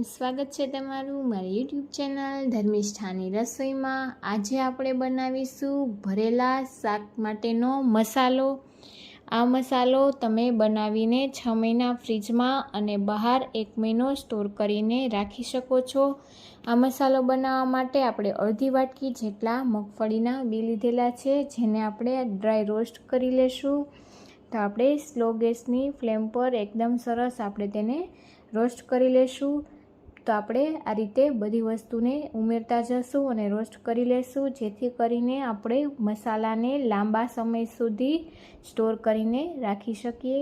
સ્વાગત છે તમારું મારી યુટ્યુબ ચેનલ ધર્મિષ્ઠાની રસોઈમાં। આજે આપણે બનાવીશું ભરેલા શાક માટેનો મસાલો। આ મસાલો તમે બનાવીને 6 મહિના ફ્રીજમાં અને બહાર 1 મહિનો સ્ટોર કરીને રાખી શકો છો। આ મસાલો બનાવવા માટે આપણે અડધી વાટકી જેટલા મગફળીના બી લીધેલા છે, જેને આપણે ડ્રાય રોસ્ટ કરી લેશું। તો આપણે સ્લો ગેસની ફ્લેમ પર એકદમ સરસ આપણે તેને રોસ્ટ કરી લેશું। તો આપણે આ રીતે બધી વસ્તુને ઉમેરતા જશું અને રોસ્ટ કરી લેશું, જેથી કરીને આપણે મસાલાને લાંબા સમય સુધી સ્ટોર કરીને રાખી શકીએ।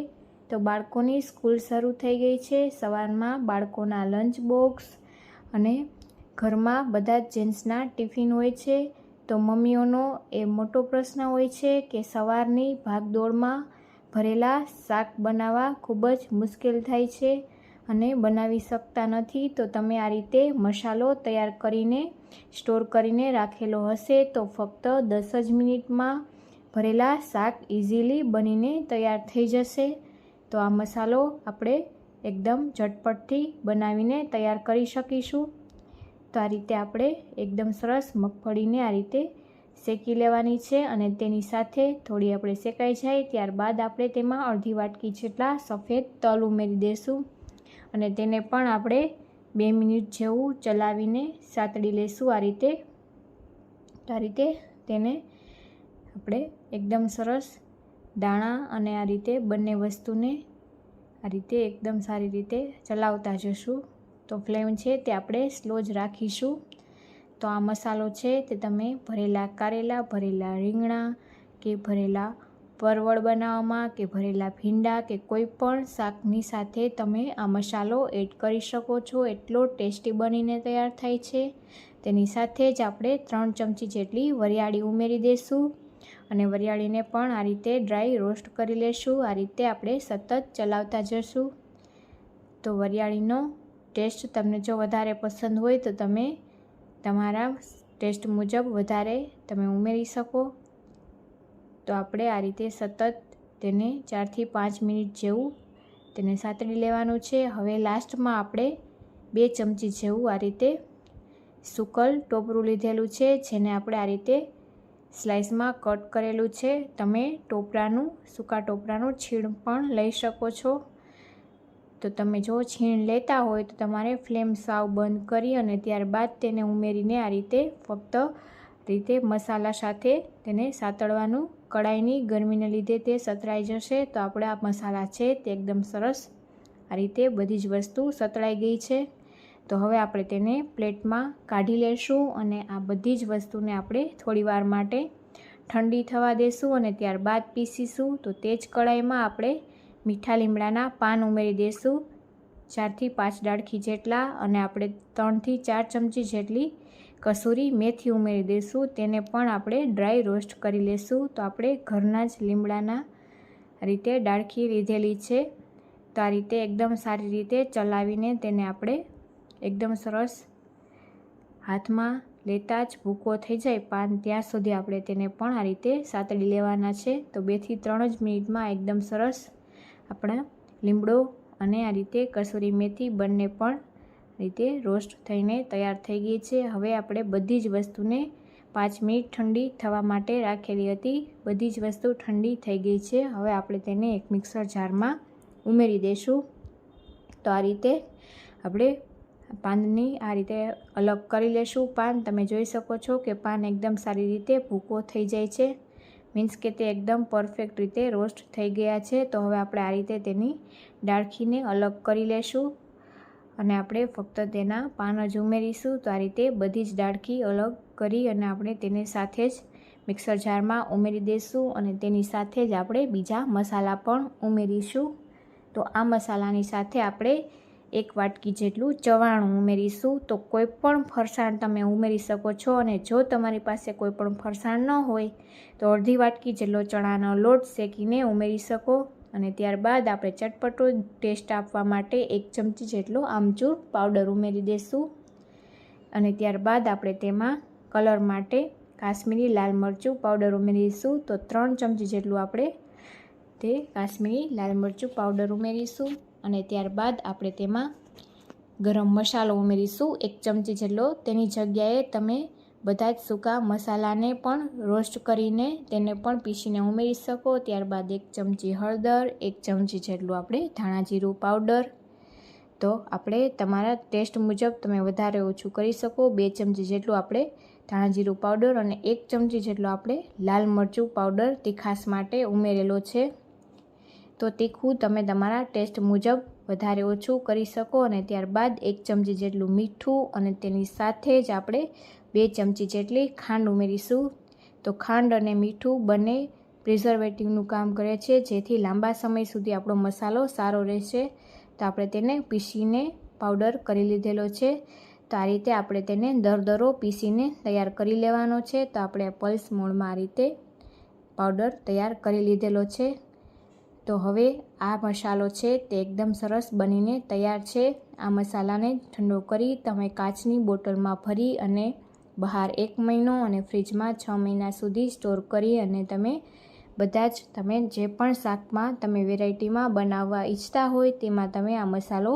તો બાળકોની સ્કૂલ શરૂ થઈ ગઈ છે, સવારમાં બાળકોના લંચ બોક્સ અને ઘરમાં બધા જ જેન્ટ્સના ટિફિન હોય છે। તો મમ્મીઓનો એ મોટો પ્રશ્ન હોય છે કે સવારની ભાગદોડમાં ભરેલા શાક બનાવવા ખૂબ જ મુશ્કેલ થાય છે અને બનાવી શકતા નથી। તો તમે આ રીતે મસાલો તૈયાર કરીને સ્ટોર કરીને રાખેલો હશે તો ફક્ત 10 જ મિનિટમાં ભરેલા શાક ઇઝીલી બનીને તૈયાર થઈ જશે। તો આ મસાલો આપણે એકદમ ઝટપટથી બનાવીને તૈયાર કરી શકીશું। તો આ રીતે આપણે એકદમ સરસ મગફળીને આ રીતે શેકી લેવાની છે અને તેની સાથે થોડી આપણે શેકાઈ જાય ત્યારબાદ આપણે તેમાં અડધી વાટકી જેટલા સફેદ તલ ઉમેરી દઈશું અને તેને પણ આપણે 2 મિનિટ જેવું ચલાવીને સાતળી લેશું। આ રીતે તેને આપણે એકદમ સરસ દાણા અને આ રીતે બંને વસ્તુને આ રીતે એકદમ સારી રીતે ચલાવતા જશું। તો ફ્લેમ છે તે આપણે સ્લો જ રાખીશું। તો આ મસાલો છે તે તમે ભરેલા કારેલા, ભરેલા રીંગણા કે ભરેલા પરવળ બનાવવામાં કે ભરેલા ભીંડા કે કોઈ પણ શાકની સાથે તમે આ મસાલો એડ કરી શકો છો। એટલો ટેસ્ટી બનીને તૈયાર થાય છે। તેની સાથે જ આપણે 3 ચમચી જેટલી વરિયાળી ઉમેરી દઈશું અને વરિયાળીને પણ આ રીતે ડ્રાય રોસ્ટ કરી લેશું। આ રીતે આપણે સતત ચલાવતા જશું। તો વરિયાળીનો ટેસ્ટ તમને જો વધારે પસંદ હોય તો તમે તમારા ટેસ્ટ મુજબ વધારે તમે ઉમેરી શકો। તો આપણે આ રીતે સતત તેને 4 થી 5 મિનિટ જેવું તેને સાતળી લેવાનું છે। હવે લાસ્ટમાં આપણે 2 ચમચી જેવું આ રીતે સૂકલ ટોપરું લીધેલું છે, જેને આપણે આ રીતે સ્લાઇસમાં કટ કરેલું છે। તમે સૂકા ટોપરાનું છીણ પણ લઈ શકો છો। તો તમે જો છીણ લેતા હોય તો તમારે ફ્લેમ સાવ બંધ કરી અને ત્યારબાદ તેને ઉમેરીને આ રીતે ફક્ત રીતે મસાલા સાથે તેને સાતળવાનું। કડાઈની ગરમીને લીધે તે સતળાઈ જશે। તો આપણે આ મસાલા છે તે એકદમ સરસ આ રીતે બધી જ વસ્તુ સતળાઈ ગઈ છે। તો હવે આપણે તેને પ્લેટમાં કાઢી લેશું અને આ બધી જ વસ્તુને આપણે થોડીવાર માટે ઠંડી થવા દેશું અને ત્યારબાદ પીસીશું। તો તે જ કડાઈમાં આપણે મીઠા લીમડાના પાન ઉમેરી દઈશું, 4 થી 5 ડાળખી જેટલા, અને આપણે 3 થી 4 ચમચી જેટલી કસૂરી મેથી ઉમેરી દઈશું। તેને પણ આપણે ડ્રાય રોસ્ટ કરી લેશું। તો આપણે ઘરના જ લીમડાના રીતે ડાળખી લીધેલી છે। તો આ રીતે એકદમ સારી રીતે ચલાવીને તેને આપણે એકદમ સરસ હાથમાં લેતા જ ભૂકો થઈ જાય પાન ત્યાં સુધી આપણે તેને પણ આ રીતે સાતળી લેવાના છે। તો 2 થી 3 જ મિનિટમાં એકદમ સરસ આપણા લીમડો અને આ રીતે કસૂરી મેથી બંને પણ રીતે રોસ્ટ થઈને તૈયાર થઈ ગઈ છે। હવે આપણે બધી જ વસ્તુને 5 મિનિટ ઠંડી થવા માટે રાખેલી હતી, બધી જ વસ્તુ ઠંડી થઈ ગઈ છે। હવે આપણે તેને એક મિક્સર જારમાં ઉમેરી દઈશું। તો આ રીતે આપણે પાનની આ રીતે અલગ કરી લેશું। પાન તમે જોઈ શકો છો કે પાન એકદમ સારી રીતે ભૂકો થઈ જાય છે, મીન્સ કે તે એકદમ પરફેક્ટ રીતે રોસ્ટ થઈ ગયા છે। તો હવે આપણે આ રીતે તેની ડાળખીને અલગ કરી લેશું અને આપણે ફક્ત તેના પાન જ ઉમેરીશું। તો આ રીતે બધી જ ડાળખી અલગ કરી અને આપણે તેને સાથે જ મિક્સર જારમાં ઉમેરી દઈશું અને તેની સાથે જ આપણે બીજા મસાલા પણ ઉમેરીશું। તો આ મસાલાની સાથે આપણે 1 વાટકી જેટલું ચવાણું ઉમેરીશું। તો કોઈ પણ ફરસાણ તમે ઉમેરી શકો છો અને જો તમારી પાસે કોઈ પણ ફરસાણ ન હોય તો અડધી વાટકી જેટલો ચણાનો લોટ શેકીને ઉમેરી શકો અને ત્યારબાદ આપણે ચટપટો ટેસ્ટ આપવા માટે 1 ચમચી જેટલો આમચૂર પાવડર ઉમેરી દઈશું અને ત્યારબાદ આપણે તેમાં કલર માટે કાશ્મીરી લાલ મરચું પાવડર ઉમેરીશું। તો 3 ચમચી જેટલું આપણે તે કાશ્મીરી લાલ મરચું પાવડર ઉમેરીશું અને ત્યારબાદ આપણે તેમાં ગરમ મસાલો ઉમેરીશું 1 ચમચી જેટલો. તેની જગ્યાએ તમે બધા જ સૂકા મસાલાને પણ રોસ્ટ કરીને તેને પણ પીસીને ઉમેરી શકો. ત્યારબાદ 1 ચમચી હળદર, 1 ચમચી જેટલું આપણે ધાણા જીરું પાવડર. તો આપણે તમારા ટેસ્ટ મુજબ તમે વધારે ઓછું કરી શકો. 2 ચમચી જેટલું આપણે ધાણા જીરું પાવડર અને 1 ચમચી જેટલો આપણે લાલ મરચું પાવડર તીખાશ માટે ઉમેરેલો છે. તો તીખું તમે તમારા ટેસ્ટ મુજબ વધારે ઓછું કરી શકો. અને ત્યારબાદ 1 ચમચી જેટલું મીઠું અને તેની સાથે જ આપણે 2 ચમચી જેટલી ખાંડ ઉમેરીશું. તો ખાંડ અને મીઠું બંને પ્રિઝર્વેટિવનું કામ કરે છે, જેથી લાંબા સમય સુધી આપણો મસાલો સારો રહેશે. તો આપણે તેને પીસીને પાવડર કરી લીધેલો છે. તો આ રીતે આપણે તેને દરદરો પીસીને તૈયાર કરી લેવાનો છે. તો આપણે પલ્સ મોડમાં આ રીતે પાવડર તૈયાર કરી લીધેલો છે. તો હવે આ મસાલો છે તે એકદમ સરસ બનીને તૈયાર છે. આ મસાલાને ઠંડો કરી તમે કાચની બોટલમાં ભરી અને બહાર 1 મહિનો અને ફ્રીજમાં 6 મહિના સુધી સ્ટોર કરી અને તમે બધા જ તમે જે પણ શાકમાં તમે વેરાયટીમાં બનાવવા ઈચ્છતા હોય તેમાં તમે આ મસાલો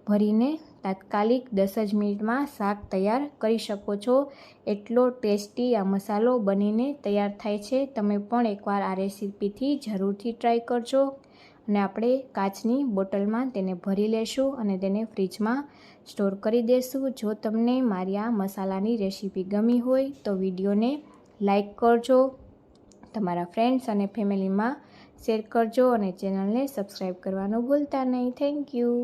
ભરીને તાત્કાલિક 10 જ મિનિટમાં શાક તૈયાર કરી શકો છો. એટલો ટેસ્ટી આ મસાલો બનીને તૈયાર થાય છે. તમે પણ એકવાર આ રેસીપીથી જરૂરથી ટ્રાય કરજો. અને આપણે કાચની બોટલમાં તેને ભરી લેશું અને તેને ફ્રીજમાં સ્ટોર કરી દેશું. જો તમને મારી આ મસાલાની રેસીપી ગમી હોય તો વિડીયોને લાઈક કરજો, તમારા ફ્રેન્ડ્સ અને ફેમિલીમાં શેર કરજો અને ચેનલને સબસ્ક્રાઈબ કરવાનું ભૂલતા નહીં. Thank you.